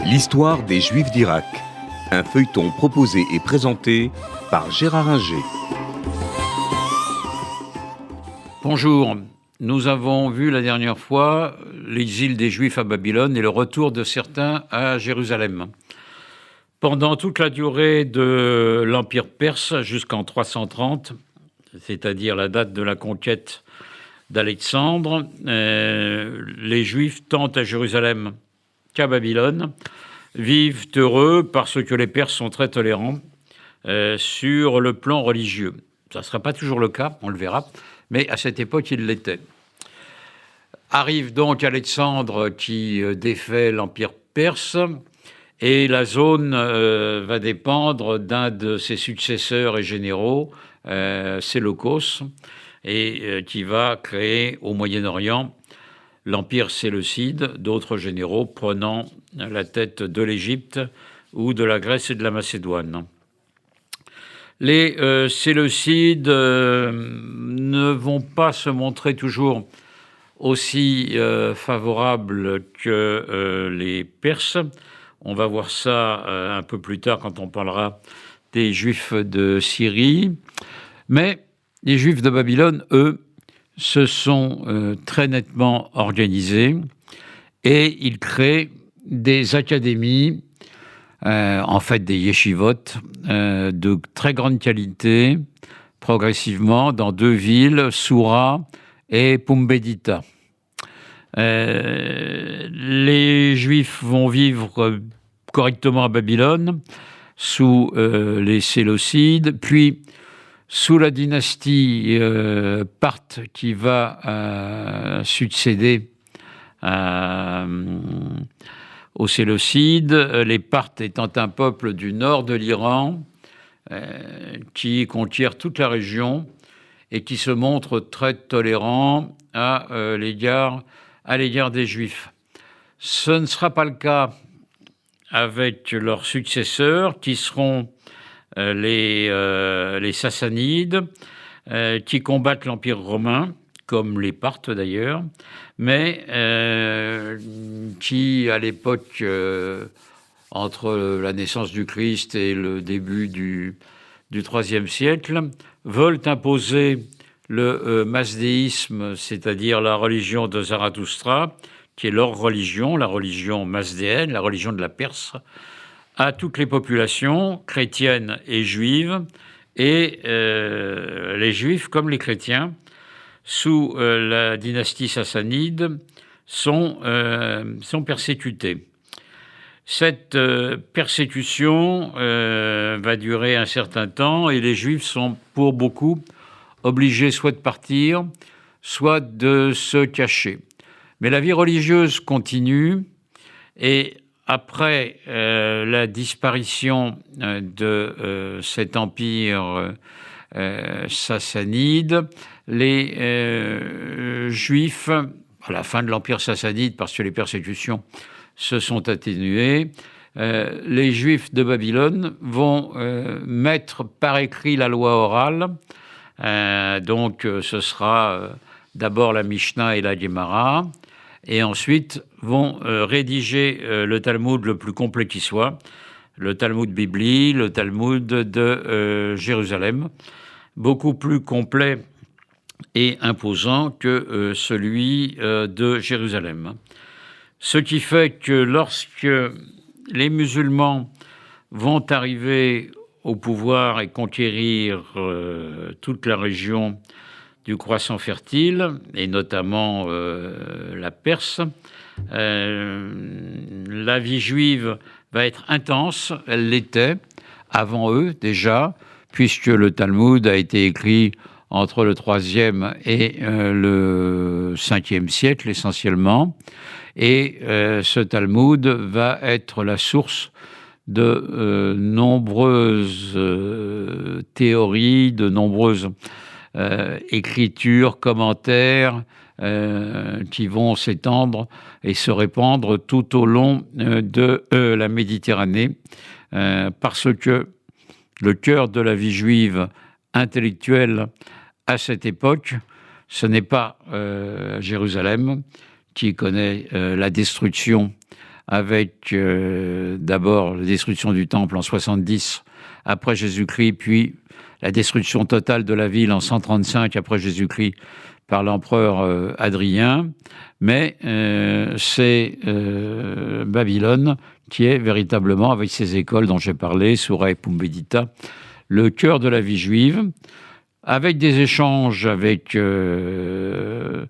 L'histoire des Juifs d'Irak. Un feuilleton proposé et présenté par Gérard Inger. Bonjour, nous avons vu la dernière fois l'exil des Juifs à Babylone et le retour de certains à Jérusalem. Pendant toute la durée de l'Empire perse jusqu'en 330, c'est-à-dire la date de la conquête d'Alexandre, les Juifs tentent à Jérusalem qu'à Babylone, vivent heureux parce que les Perses sont très tolérants sur le plan religieux. Ça ne sera pas toujours le cas, on le verra, mais à cette époque, il l'était. Arrive donc Alexandre qui défait l'Empire perse et la zone va dépendre d'un de ses successeurs et généraux, Séleucos, et qui va créer au Moyen-Orient l'Empire séleucide, d'autres généraux prenant la tête de l'Égypte ou de la Grèce et de la Macédoine. Les Séleucides ne vont pas se montrer toujours aussi favorables que les Perses. On va voir ça un peu plus tard quand on parlera des Juifs de Syrie. Mais les Juifs de Babylone, eux, se sont très nettement organisés et ils créent des académies, en fait des yeshivot, de très grande qualité, progressivement dans deux villes, Soura et Pumbedita. Les Juifs vont vivre correctement à Babylone sous les Séleucides, puis sous la dynastie parthe qui va succéder aux Séleucides, les Parthes étant un peuple du nord de l'Iran qui conquiert toute la région et qui se montre très tolérant à l'égard des Juifs. Ce ne sera pas le cas avec leurs successeurs qui seront les Sassanides, qui combattent l'Empire romain, comme les Parthes d'ailleurs, mais qui, à l'époque, entre la naissance du Christ et le début du IIIe siècle, veulent imposer le mazdéisme, c'est-à-dire la religion de Zarathustra, qui est leur religion, la religion mazdéenne, la religion de la Perse, à toutes les populations, chrétiennes et juives, et les juifs, comme les chrétiens, sous la dynastie sassanide, sont persécutés. Cette persécution va durer un certain temps, et les juifs sont, pour beaucoup, obligés soit de partir, soit de se cacher. Mais la vie religieuse continue, et après la disparition de cet empire sassanide, les Juifs, à la fin de l'empire sassanide, parce que les persécutions se sont atténuées, les Juifs de Babylone vont mettre par écrit la loi orale. Donc ce sera d'abord la Mishnah et la Gemara, et ensuite vont rédiger le Talmud le plus complet qui soit, le Talmud Bibli, le Talmud de Jérusalem, beaucoup plus complet et imposant que celui de Jérusalem. Ce qui fait que lorsque les musulmans vont arriver au pouvoir et conquérir toute la région du croissant fertile, et notamment la Perse, la vie juive va être intense, elle l'était avant eux déjà, puisque le Talmud a été écrit entre le IIIe et le Ve siècle essentiellement, et ce Talmud va être la source de nombreuses théories, de nombreuses écritures, commentaires qui vont s'étendre et se répandre tout au long de la Méditerranée, parce que le cœur de la vie juive intellectuelle à cette époque, ce n'est pas Jérusalem, qui connaît la destruction avec d'abord la destruction du temple en 70 après Jésus-Christ, puis la destruction totale de la ville en 135 après Jésus-Christ par l'empereur Hadrien. Mais c'est Babylone qui est véritablement, avec ses écoles dont j'ai parlé, Soura et Pumbedita, le cœur de la vie juive, avec des échanges avec le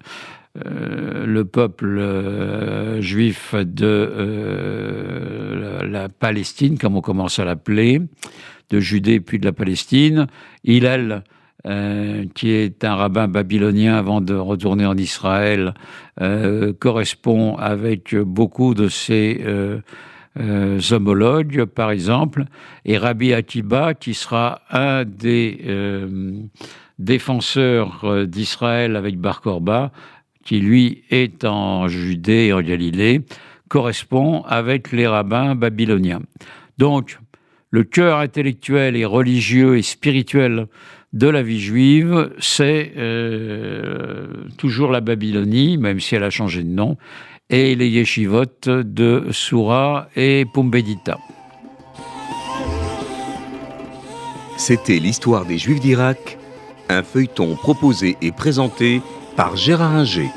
peuple juif de la Palestine, comme on commence à l'appeler, de Judée puis de la Palestine. Hillel, qui est un rabbin babylonien avant de retourner en Israël, correspond avec beaucoup de ses homologues, par exemple, et Rabbi Akiba, qui sera un des défenseurs d'Israël avec Bar Korba, qui lui est en Judée et en Galilée, correspond avec les rabbins babyloniens. Donc, le cœur intellectuel et religieux et spirituel de la vie juive, c'est toujours la Babylonie, même si elle a changé de nom, et les yeshivot de Soura et Pumbedita. C'était l'histoire des Juifs d'Irak, un feuilleton proposé et présenté par Gérard Inger.